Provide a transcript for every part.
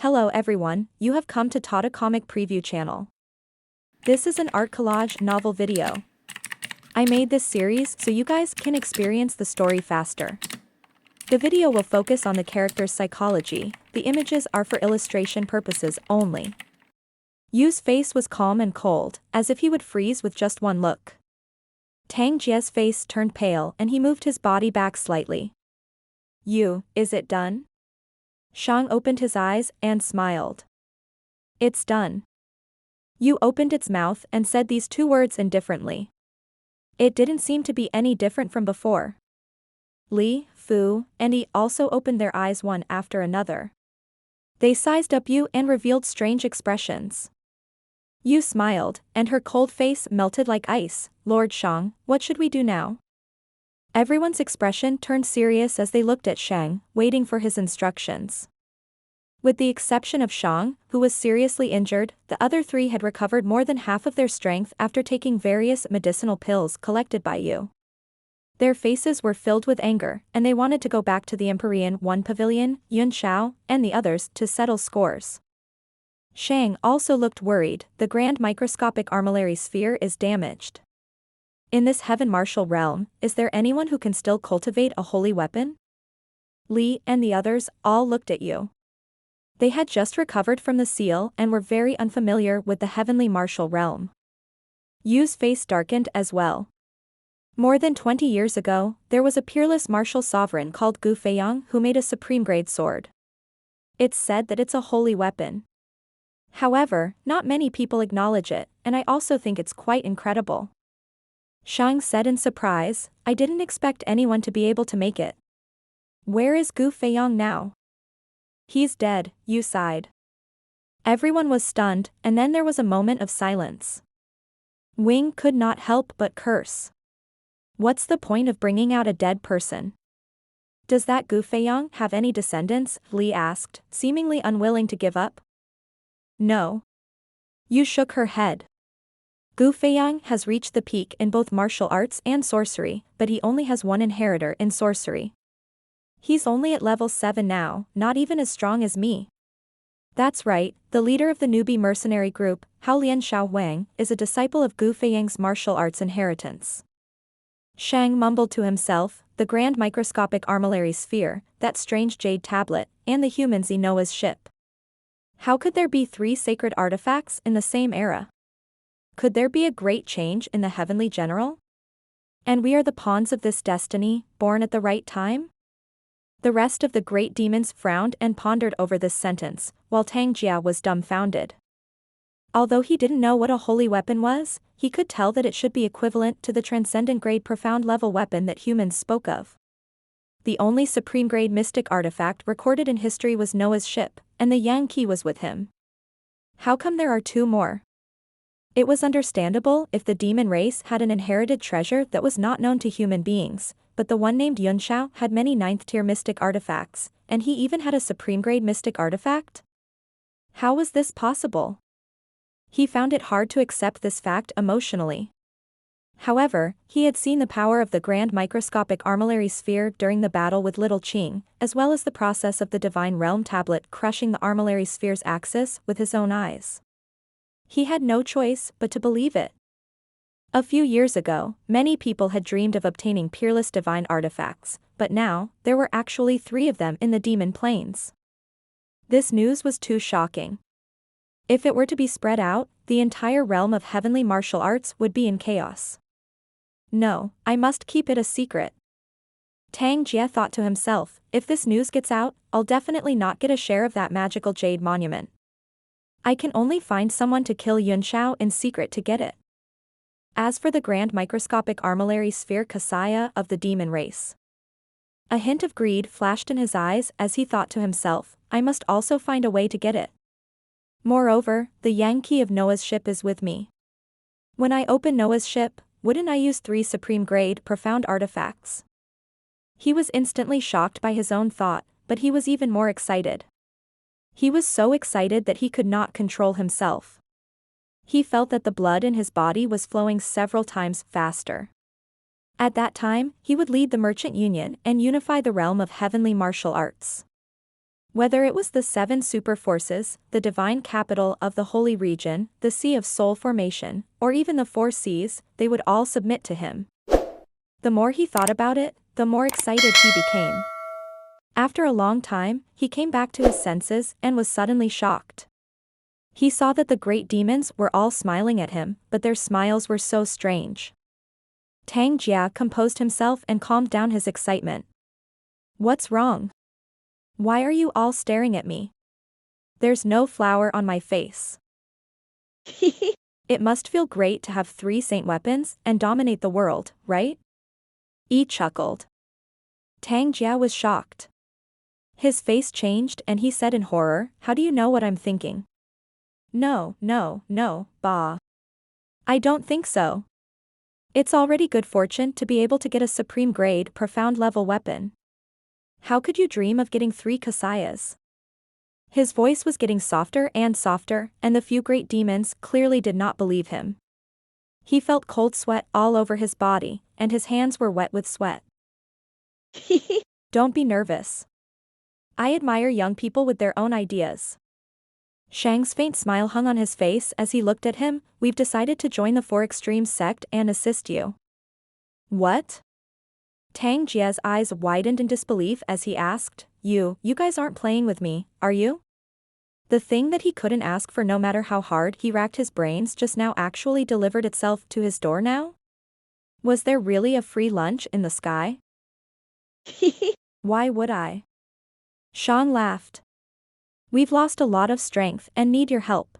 Hello everyone, you have come to Tata Comic Preview channel. This is an art collage novel video. I made this series so you guys can experience the story faster. The video will focus on the character's psychology, the images are for illustration purposes only. Yu's face was calm and cold, as if he would freeze with just one look. Tang Jie's face turned pale and he moved his body back slightly. Yu, is it done? Shang opened his eyes and smiled. It's done. Yu opened its mouth and said these two words indifferently. It didn't seem to be any different from before. Li, Fu, and Yi also opened their eyes one after another. They sized up Yu and revealed strange expressions. Yu smiled, and her cold face melted like ice. Lord Shang, what should we do now? Everyone's expression turned serious as they looked at Shang, waiting for his instructions. With the exception of Shang, who was seriously injured, the other three had recovered more than half of their strength after taking various medicinal pills collected by Yu. Their faces were filled with anger, and they wanted to go back to the Empyrean 1 Pavilion, Yun Shao, and the others to settle scores. Shang also looked worried. The grand microscopic armillary sphere is damaged. In this heaven martial realm, is there anyone who can still cultivate a holy weapon? Li and the others all looked at Yu. They had just recovered from the seal and were very unfamiliar with the heavenly martial realm. Yu's face darkened as well. More than 20 years ago, there was a peerless martial sovereign called Gu Feiyang who made a supreme-grade sword. It's said that it's a holy weapon. However, not many people acknowledge it, and I also think it's quite incredible. Shang said in surprise, I didn't expect anyone to be able to make it. Where is Gu Feiyang now? He's dead, Yu sighed. Everyone was stunned, and then there was a moment of silence. Wing could not help but curse. What's the point of bringing out a dead person? Does that Gu Feiyang have any descendants? Li asked, seemingly unwilling to give up. No. Yu shook her head. Gu Feiyang has reached the peak in both martial arts and sorcery, but he only has one inheritor in sorcery. He's only at level 7 now, not even as strong as me. That's right, the leader of the newbie mercenary group, Haolian Xiao Wang, is a disciple of Gu Feiyang's martial arts inheritance. Shang mumbled to himself, the grand microscopic armillary sphere, that strange jade tablet, and the human Zenoa's ship. How could there be 3 sacred artifacts in the same era? Could there be a great change in the heavenly general? And we are the pawns of this destiny, born at the right time? The rest of the great demons frowned and pondered over this sentence, while Tang Jia was dumbfounded. Although he didn't know what a holy weapon was, he could tell that it should be equivalent to the transcendent-grade profound-level weapon that humans spoke of. The only supreme-grade mystic artifact recorded in history was Noah's ship, and the Yang key was with him. How come there are 2 more? It was understandable if the demon race had an inherited treasure that was not known to human beings, but the one named Yunshao had many 9th-tier mystic artifacts, and he even had a supreme-grade mystic artifact? How was this possible? He found it hard to accept this fact emotionally. However, he had seen the power of the grand microscopic armillary sphere during the battle with Little Qing, as well as the process of the divine realm tablet crushing the armillary sphere's axis with his own eyes. He had no choice but to believe it. A few years ago, many people had dreamed of obtaining peerless divine artifacts, but now, there were actually 3 of them in the demon plains. This news was too shocking. If it were to be spread out, the entire realm of heavenly martial arts would be in chaos. No, I must keep it a secret. Tang Jie thought to himself, if this news gets out, I'll definitely not get a share of that magical jade monument. I can only find someone to kill Yunshao in secret to get it. As for the grand microscopic armillary sphere Kasaya of the demon race. A hint of greed flashed in his eyes as he thought to himself, I must also find a way to get it. Moreover, the Yang key of Noah's ship is with me. When I open Noah's ship, wouldn't I use 3 supreme-grade profound artifacts? He was instantly shocked by his own thought, but he was even more excited. He was so excited that he could not control himself. He felt that the blood in his body was flowing several times faster. At that time, he would lead the Merchant Union and unify the realm of heavenly martial arts. Whether it was the seven super forces, the divine capital of the holy region, the sea of soul formation, or even the four seas, they would all submit to him. The more he thought about it, the more excited he became. After a long time, he came back to his senses and was suddenly shocked. He saw that the great demons were all smiling at him, but their smiles were so strange. Tang Jia composed himself and calmed down his excitement. What's wrong? Why are you all staring at me? There's no flower on my face. It must feel great to have 3 saint weapons and dominate the world, right? Yi chuckled. Tang Jia was shocked. His face changed and he said in horror, how do you know what I'm thinking? No, bah. I don't think so. It's already good fortune to be able to get a supreme grade profound level weapon. How could you dream of getting 3 kasayas? His voice was getting softer, and the few great demons clearly did not believe him. He felt cold sweat all over his body, and his hands were wet with sweat. Don't be nervous. I admire young people with their own ideas. Shang's faint smile hung on his face as he looked at him. We've decided to join the Four Extremes sect and assist you. What? Tang Jia's eyes widened in disbelief as he asked, You guys aren't playing with me, are you? The thing that he couldn't ask for no matter how hard he racked his brains just now actually delivered itself to his door now? Was there really a free lunch in the sky? Why would I? Shang laughed. We've lost a lot of strength and need your help.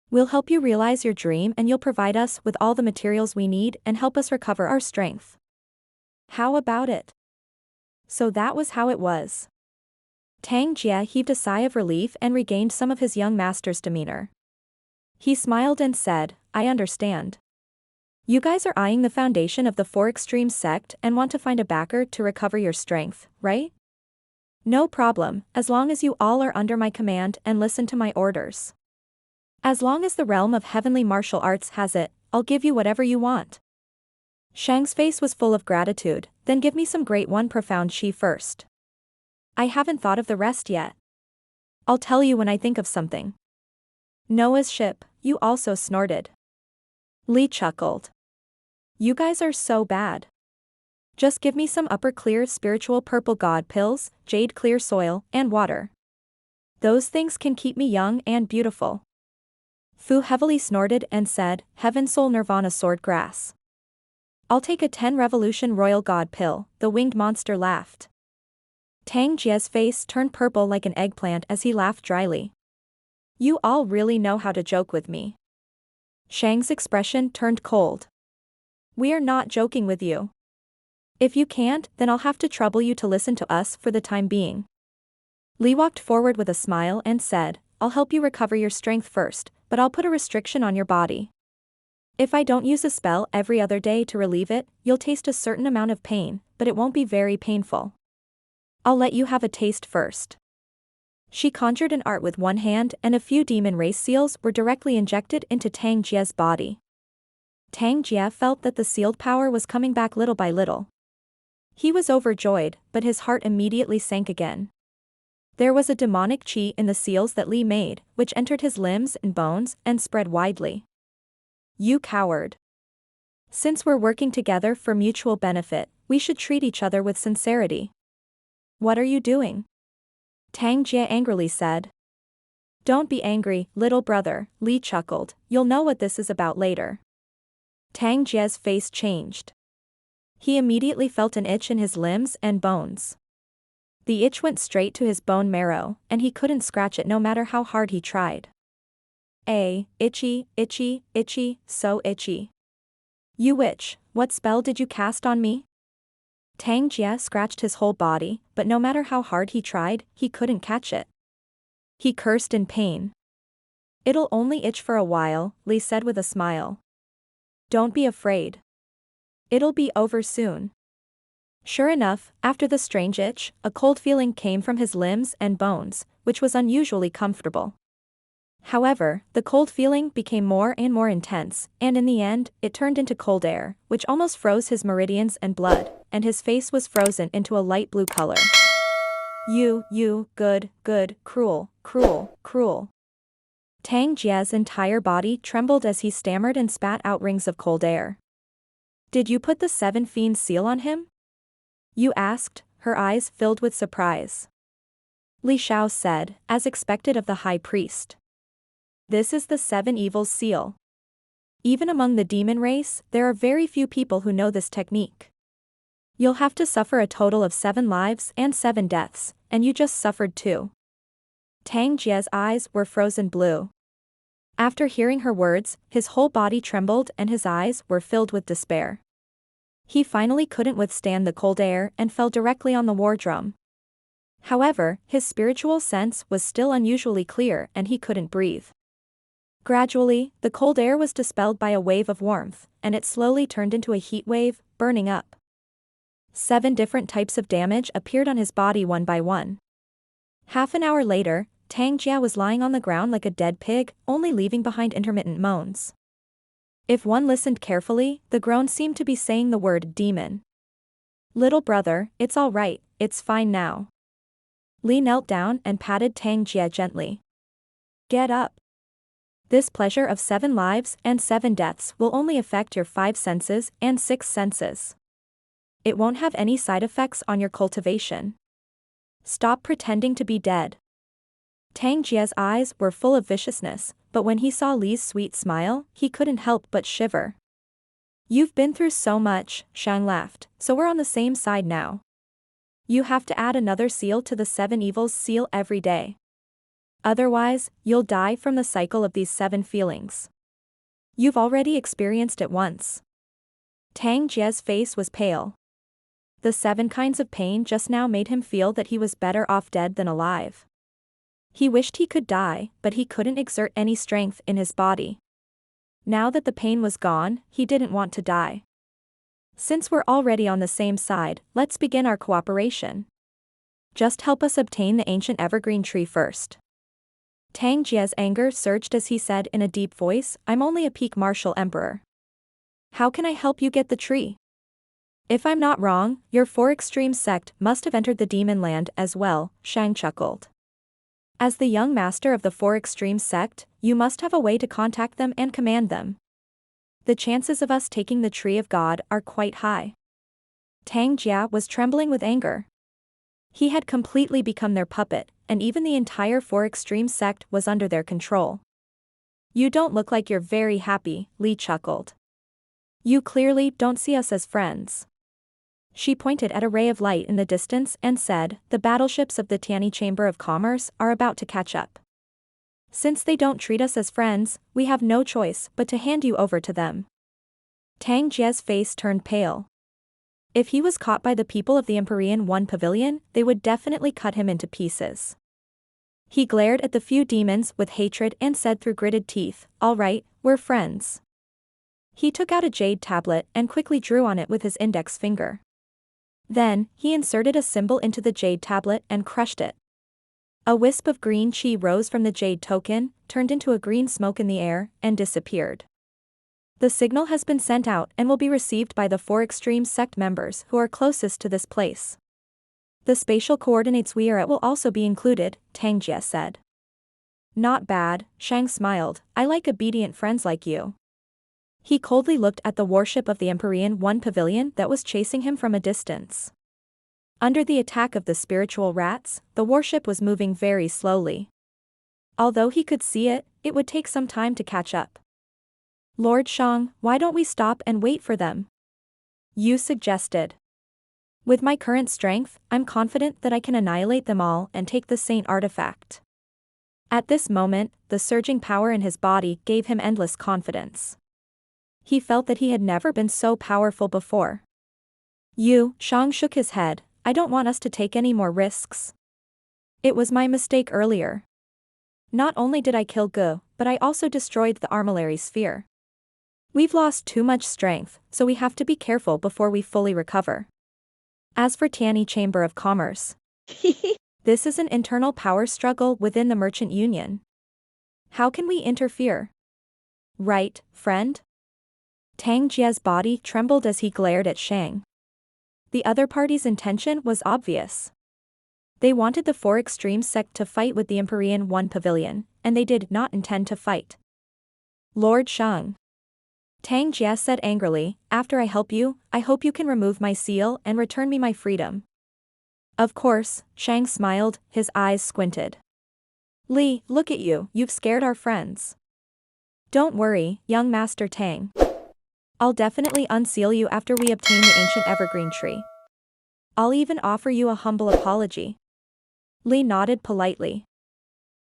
We'll help you realize your dream and you'll provide us with all the materials we need and help us recover our strength. How about it? So that was how it was. Tang Jia heaved a sigh of relief and regained some of his young master's demeanor. He smiled and said, I understand. You guys are eyeing the foundation of the Four Extremes sect and want to find a backer to recover your strength, right? No problem, as long as you all are under my command and listen to my orders. As long as the realm of heavenly martial arts has it, I'll give you whatever you want. Shang's face was full of gratitude. Then give me some great one profound chi first. I haven't thought of the rest yet. I'll tell you when I think of something. Noah's ship, you also snorted. Li chuckled. You guys are so bad. Just give me some upper clear spiritual purple god pills, jade clear soil, and water. Those things can keep me young and beautiful. Fu heavily snorted and said, Heaven soul nirvana sword grass. I'll take a 10 revolution royal god pill, the winged monster laughed. Tang Jia's face turned purple like an eggplant as he laughed dryly. You all really know how to joke with me. Shang's expression turned cold. We are not joking with you. If you can't, then I'll have to trouble you to listen to us for the time being. Li walked forward with a smile and said, I'll help you recover your strength first, but I'll put a restriction on your body. If I don't use a spell every other day to relieve it, you'll taste a certain amount of pain, but it won't be very painful. I'll let you have a taste first. She conjured an art with one hand and a few demon race seals were directly injected into Tang Jia's body. Tang Jia felt that the sealed power was coming back little by little. He was overjoyed, but his heart immediately sank again. There was a demonic chi in the seals that Li made, which entered his limbs and bones and spread widely. You coward. Since we're working together for mutual benefit, we should treat each other with sincerity. What are you doing? Tang Jia angrily said. Don't be angry, little brother, Li chuckled, you'll know what this is about later. Tang Jia's face changed. He immediately felt an itch in his limbs and bones. The itch went straight to his bone marrow, and he couldn't scratch it no matter how hard he tried. Itchy, itchy, itchy, so itchy. You witch, what spell did you cast on me? Tang Jia scratched his whole body, but no matter how hard he tried, he couldn't catch it. He cursed in pain. It'll only itch for a while, Li said with a smile. Don't be afraid. It'll be over soon. Sure enough, after the strange itch, a cold feeling came from his limbs and bones, which was unusually comfortable. However, the cold feeling became more and more intense, and in the end, it turned into cold air, which almost froze his meridians and blood, and his face was frozen into a light blue color. You, good, cruel, cruel. Tang Jia's entire body trembled as he stammered and spat out rings of cold air. Did you put the 7 fiend seal on him? You asked, her eyes filled with surprise. Li Shao said, as expected of the high priest. This is the 7 evils seal. Even among the demon race, there are very few people who know this technique. You'll have to suffer a total of 7 lives and 7 deaths, and you just suffered 2. Tang Jia's eyes were frozen blue. After hearing her words, his whole body trembled and his eyes were filled with despair. He finally couldn't withstand the cold air and fell directly on the war drum. However, his spiritual sense was still unusually clear and he couldn't breathe. Gradually, the cold air was dispelled by a wave of warmth, and it slowly turned into a heat wave, burning up. 7 different types of damage appeared on his body one by one. Half an hour later, Tang Jia was lying on the ground like a dead pig, only leaving behind intermittent moans. If one listened carefully, the groans seemed to be saying the word demon. Little brother, it's all right, it's fine now. Li knelt down and patted Tang Jia gently. Get up. This pleasure of 7 lives and 7 deaths will only affect your 5 senses and 6 senses. It won't have any side effects on your cultivation. Stop pretending to be dead. Tang Jia's eyes were full of viciousness, but when he saw Li's sweet smile, he couldn't help but shiver. You've been through so much, Shang laughed, so we're on the same side now. You have to add another seal to the 7 evils seal every day. Otherwise, you'll die from the cycle of these 7 feelings. You've already experienced it once. Tang Jia's face was pale. The 7 kinds of pain just now made him feel that he was better off dead than alive. He wished he could die, but he couldn't exert any strength in his body. Now that the pain was gone, he didn't want to die. Since we're already on the same side, let's begin our cooperation. Just help us obtain the ancient evergreen tree first. Tang Jia's anger surged as he said in a deep voice, I'm only a peak martial emperor. How can I help you get the tree? If I'm not wrong, your 4 extremes sect must have entered the demon land as well, Shang chuckled. As the young master of the 4 extremes sect, you must have a way to contact them and command them. The chances of us taking the tree of God are quite high. Tang Jia was trembling with anger. He had completely become their puppet, and even the entire 4 extremes sect was under their control. You don't look like you're very happy, Li chuckled. You clearly don't see us as friends. She pointed at a ray of light in the distance and said, the battleships of the Tianyi Chamber of Commerce are about to catch up. Since they don't treat us as friends, we have no choice but to hand you over to them. Tang Jia's face turned pale. If he was caught by the people of the Empyrean 1 Pavilion, they would definitely cut him into pieces. He glared at the few demons with hatred and said through gritted teeth, all right, we're friends. He took out a jade tablet and quickly drew on it with his index finger. Then, he inserted a symbol into the jade tablet and crushed it. A wisp of green chi rose from the jade token, turned into a green smoke in the air, and disappeared. The signal has been sent out and will be received by the 4 extreme sect members who are closest to this place. The spatial coordinates we are at will also be included, Tang Jia said. Not bad, Shang smiled, I like obedient friends like you. He coldly looked at the warship of the Empyrean 1 Pavilion that was chasing him from a distance. Under the attack of the spiritual rats, the warship was moving very slowly. Although he could see it, it would take some time to catch up. Lord Shang, why don't we stop and wait for them? You suggested. With my current strength, I'm confident that I can annihilate them all and take the Saint artifact. At this moment, the surging power in his body gave him endless confidence. He felt that he had never been so powerful before. Shang shook his head, I don't want us to take any more risks. It was my mistake earlier. Not only did I kill Gu, but I also destroyed the armillary sphere. We've lost too much strength, so we have to be careful before we fully recover. As for Tianyi Chamber of Commerce, this is an internal power struggle within the Merchant Union. How can we interfere? Right, friend? Tang Jia's body trembled as he glared at Shang. The other party's intention was obvious. They wanted the Four Extremes sect to fight with the Empyrean One Pavilion, and they did not intend to fight. Lord Shang. Tang Jia said angrily, after I help you, I hope you can remove my seal and return me my freedom. Of course, Shang smiled, his eyes squinted. Li, look at you, you've scared our friends. Don't worry, young Master Tang. I'll definitely unseal you after we obtain the ancient evergreen tree. I'll even offer you a humble apology. Li nodded politely.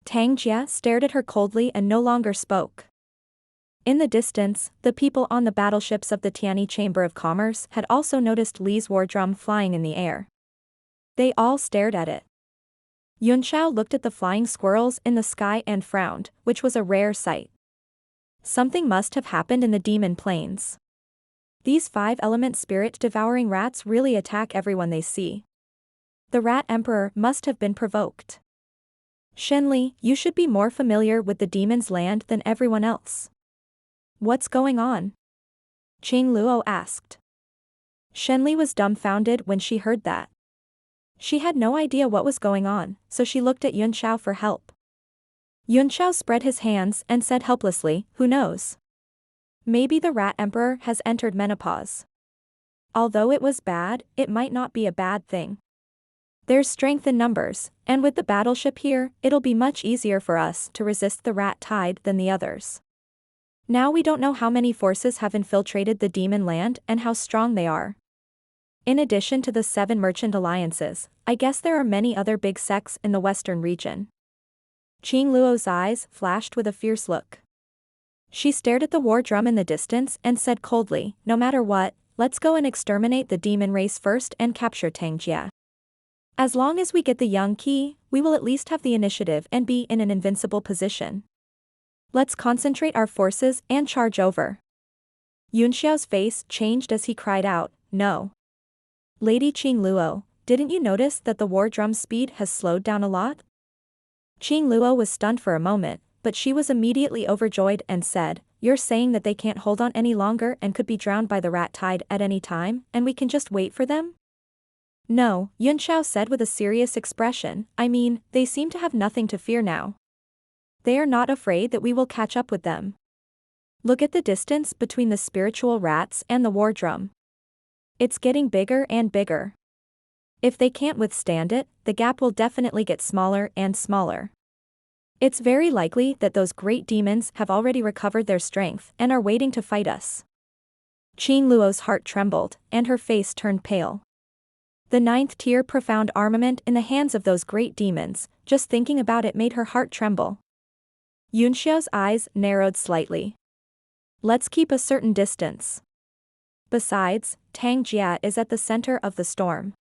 Tang Jia stared at her coldly and no longer spoke. In the distance, the people on the battleships of the Tianyi Chamber of Commerce had also noticed Li's war drum flying in the air. They all stared at it. Yunxiao looked at the flying squirrels in the sky and frowned, which was a rare sight. Something must have happened in the demon plains. These five-element spirit-devouring rats really attack everyone they see. The Rat Emperor must have been provoked. Shenli, you should be more familiar with the demon's land than everyone else. What's going on? Qing Luo asked. Shenli was dumbfounded when she heard that. She had no idea what was going on, so she looked at Yunxiao for help. Yunxiao spread his hands and said helplessly, who knows? Maybe the Rat Emperor has entered menopause. Although it was bad, it might not be a bad thing. There's strength in numbers, and with the battleship here, it'll be much easier for us to resist the rat tide than the others. Now we don't know how many forces have infiltrated the demon land and how strong they are. In addition to the 7 merchant alliances, I guess there are many other big sects in the western region. Qing Luo's eyes flashed with a fierce look. She stared at the war drum in the distance and said coldly, no matter what, let's go and exterminate the demon race first and capture Tang Jia. As long as we get the young key, we will at least have the initiative and be in an invincible position. Let's concentrate our forces and charge over. Yunxiao's face changed as he cried out, no. Lady Qing Luo, didn't you notice that the war drum's speed has slowed down a lot? Qing Luo was stunned for a moment, but she was immediately overjoyed and said, you're saying that they can't hold on any longer and could be drowned by the rat tide at any time, and we can just wait for them? No, Yunxiao said with a serious expression, I mean, they seem to have nothing to fear now. They are not afraid that we will catch up with them. Look at the distance between the spiritual rats and the war drum. It's getting bigger and bigger. If they can't withstand it, the gap will definitely get smaller and smaller. It's very likely that those great demons have already recovered their strength and are waiting to fight us. Qing Luo's heart trembled, and her face turned pale. The 9th tier profound armament in the hands of those great demons, just thinking about it made her heart tremble. Yunxiao's eyes narrowed slightly. Let's keep a certain distance. Besides, Tang Jia is at the center of the storm.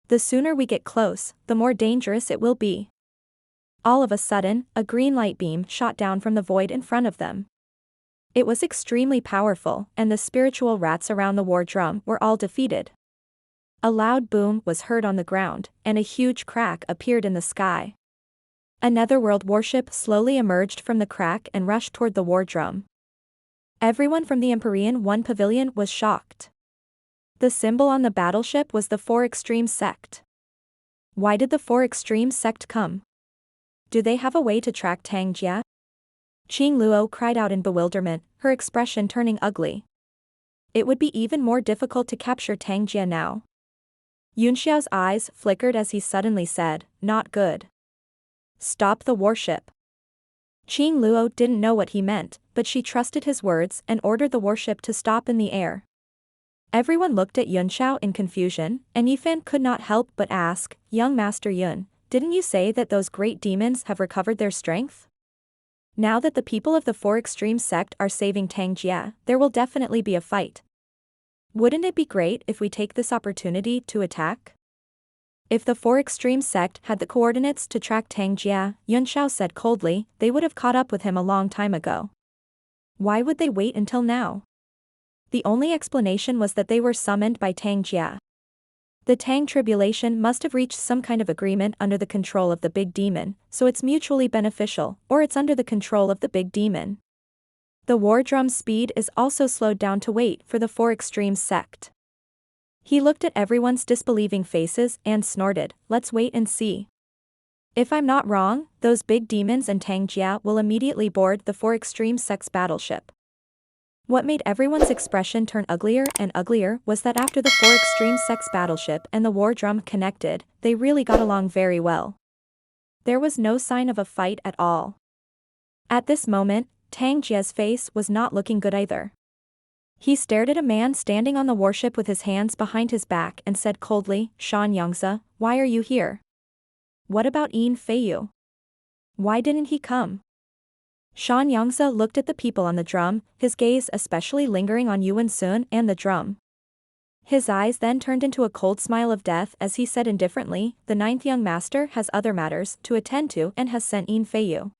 The sooner we get close, the more dangerous it will be. All of a sudden, a green light beam shot down from the void in front of them. It was extremely powerful, and the spiritual rats around the war drum were all defeated. A loud boom was heard on the ground, and a huge crack appeared in the sky. A netherworld warship slowly emerged from the crack and rushed toward the war drum. Everyone from the Empyrean One Pavilion was shocked. The symbol on the battleship was the Four Extremes sect. Why did the Four Extremes sect come? Do they have a way to track Tang Jia? Qing Luo cried out in bewilderment, her expression turning ugly. It would be even more difficult to capture Tang Jia now. Yunxiao's eyes flickered as he suddenly said, not good. Stop the warship. Qing Luo didn't know what he meant, but she trusted his words and ordered the warship to stop in the air. Everyone looked at Yunxiao in confusion, and Yifan could not help but ask, young Master Yun, didn't you say that those great demons have recovered their strength? Now that the people of the Four Extremes sect are saving Tang Jia, there will definitely be a fight. Wouldn't it be great if we take this opportunity to attack? If the Four Extremes sect had the coordinates to track Tang Jia, Yunxiao said coldly, they would have caught up with him a long time ago. Why would they wait until now? The only explanation was that they were summoned by Tang Jia. The Tang tribulation must have reached some kind of agreement under the control of the big demon, so it's mutually beneficial, or it's under the control of the big demon. The war drum's speed is also slowed down to wait for the Four Extremes sect. He looked at everyone's disbelieving faces and snorted, let's wait and see. If I'm not wrong, those big demons and Tang Jia will immediately board the 4 Extreme Sects battleship. What made everyone's expression turn uglier and uglier was that after the 4 Extreme Sects battleship and the war drum connected, they really got along very well. There was no sign of a fight at all. At this moment, Tang Jia's face was not looking good either. He stared at a man standing on the warship with his hands behind his back and said coldly, Shan Yangzi, why are you here? What about Yin Feiyu? Why didn't he come? Shan Yangzi looked at the people on the drum, his gaze especially lingering on Yuan Sun and the drum. His eyes then turned into a cold smile of death as he said indifferently, the 9th young master has other matters to attend to and has sent Yin Feiyu.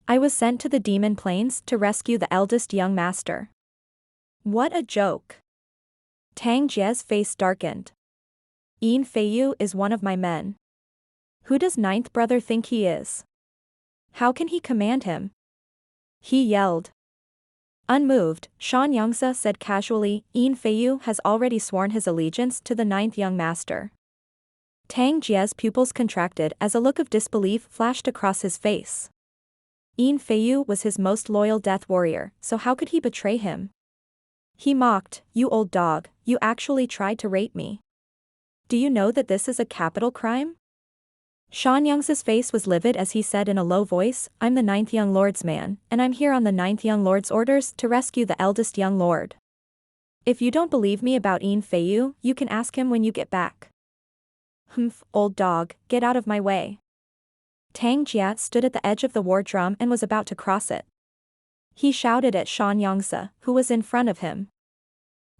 I was sent to the demon plains to rescue the eldest young master. What a joke. Tang Jia's face darkened. Yin Feiyu is one of my men. Who does 9th brother think he is? How can he command him? He yelled. Unmoved, Shan Yangzi said casually, Yin Feiyu has already sworn his allegiance to the 9th young master. Tang Jia's pupils contracted as a look of disbelief flashed across his face. Yin Feiyu was his most loyal death warrior, so how could he betray him? He mocked, you old dog, you actually tried to rape me. Do you know that this is a capital crime? Shan Yangzi's face was livid as he said in a low voice, I'm the 9th young lord's man, and I'm here on the 9th young lord's orders to rescue the eldest young lord. If you don't believe me about Yin Feiyu, you can ask him when you get back. Humph, old dog, get out of my way. Tang Jia stood at the edge of the war drum and was about to cross it. He shouted at Shan Yangzi, who was in front of him.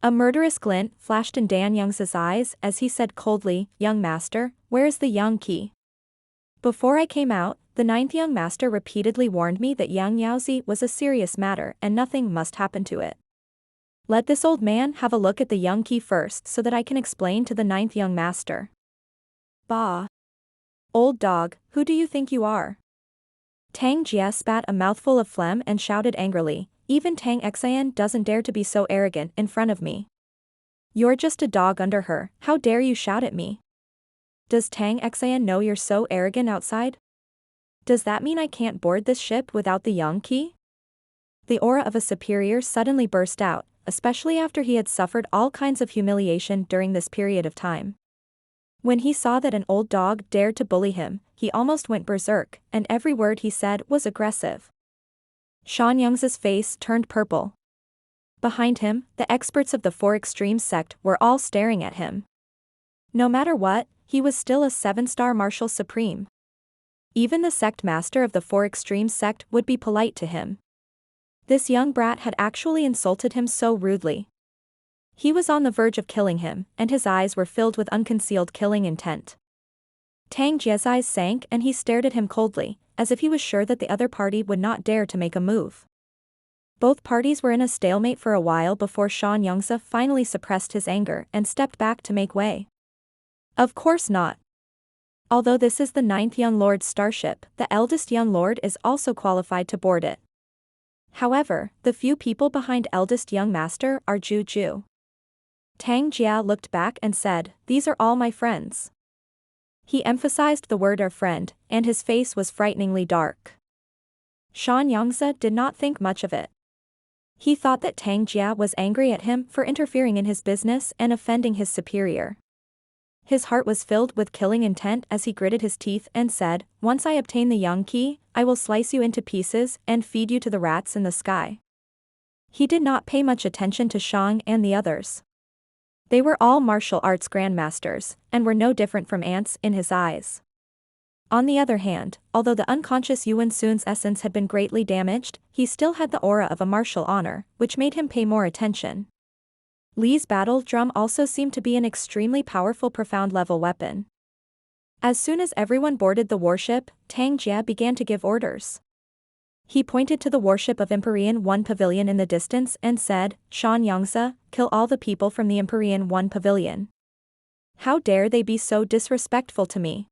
A murderous glint flashed in Dan Yangzi's eyes as he said coldly, young master, where is the yang qi? Before I came out, the 9th young master repeatedly warned me that Yang Yaozi was a serious matter and nothing must happen to it. Let this old man have a look at the yang qi first so that I can explain to the 9th young master. Bah! Old dog, who do you think you are? Tang Jia spat a mouthful of phlegm and shouted angrily, even Tang Xian doesn't dare to be so arrogant in front of me. You're just a dog under her, how dare you shout at me? Does Tang Xian know you're so arrogant outside? Does that mean I can't board this ship without the yang qi? The aura of a superior suddenly burst out, especially after he had suffered all kinds of humiliation during this period of time. When he saw that an old dog dared to bully him, he almost went berserk, and every word he said was aggressive. Shan Yangzi's face turned purple. Behind him, the experts of the 4 Extreme sect were all staring at him. No matter what, he was still a 7-star martial supreme. Even the sect master of the 4 Extreme sect would be polite to him. This young brat had actually insulted him so rudely. He was on the verge of killing him, and his eyes were filled with unconcealed killing intent. Tang Jia's eyes sank and he stared at him coldly, as if he was sure that the other party would not dare to make a move. Both parties were in a stalemate for a while before Shan Yangzi finally suppressed his anger and stepped back to make way. Of course not. Although this is the 9th young lord's starship, the eldest young lord is also qualified to board it. However, the few people behind eldest young master are Ju. Tang Jia looked back and said, these are all my friends. He emphasized the word our friend, and his face was frighteningly dark. Shan Yangzi did not think much of it. He thought that Tang Jia was angry at him for interfering in his business and offending his superior. His heart was filled with killing intent as he gritted his teeth and said, once I obtain the yang qi, I will slice you into pieces and feed you to the rats in the sky. He did not pay much attention to Shang and the others. They were all martial arts grandmasters, and were no different from ants in his eyes. On the other hand, although the unconscious Yuan Sun's essence had been greatly damaged, he still had the aura of a martial honor, which made him pay more attention. Li's battle drum also seemed to be an extremely powerful profound level weapon. As soon as everyone boarded the warship, Tang Jia began to give orders. He pointed to the warship of Empyrean 1 pavilion in the distance and said, Shan Yangzi, kill all the people from the Empyrean 1 pavilion. How dare they be so disrespectful to me?